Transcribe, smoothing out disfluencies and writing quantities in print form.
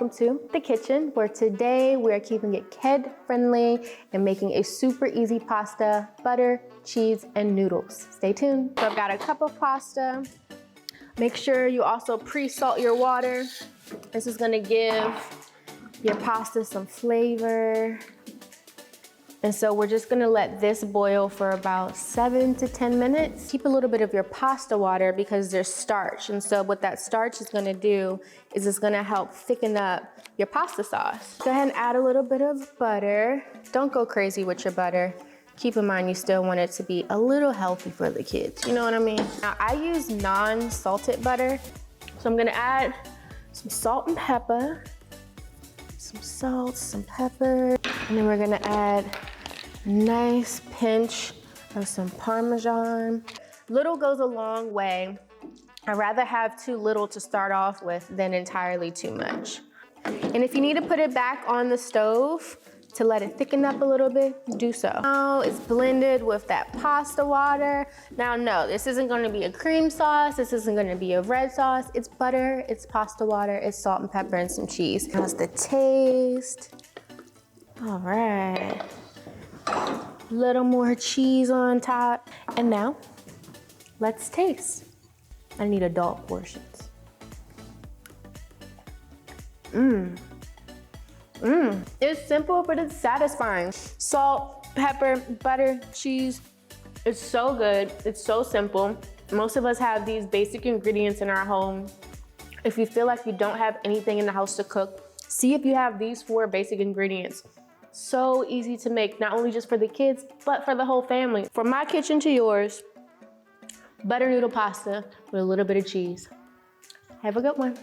Welcome to the kitchen, where today we are keeping it kid-friendly and making a super easy pasta, butter, cheese, and noodles. Stay tuned. So I've got a cup of pasta. Make sure you also pre-salt your water. This is gonna give your pasta some flavor. And so we're just gonna let this boil for about 7 to 10 minutes. Keep a little bit of your pasta water because there's starch. And so what that starch is gonna do is it's gonna help thicken up your pasta sauce. Go ahead and add a little bit of butter. Don't go crazy with your butter. Keep in mind you still want it to be a little healthy for the kids. You know what I mean? Now I use non-salted butter. So I'm gonna add some salt and pepper. Some salt, some pepper. And then we're gonna add a nice pinch of some Parmesan. Little goes a long way. I'd rather have too little to start off with than entirely too much. And if you need to put it back on the stove to let it thicken up a little bit, do so. Now it's blended with that pasta water. Now no, this isn't gonna be a cream sauce. This isn't gonna be a red sauce. It's butter, it's pasta water, it's salt and pepper and some cheese. How's the taste? All right. Little more cheese on top. And now, let's taste. I need adult portions. It's simple, but it's satisfying. Salt, pepper, butter, cheese. It's so good, it's so simple. Most of us have these basic ingredients in our home. If you feel like you don't have anything in the house to cook, see if you have these 4 basic ingredients. So easy to make, not only just for the kids, but for the whole family. From my kitchen to yours, butter noodle pasta with a little bit of cheese. Have a good one.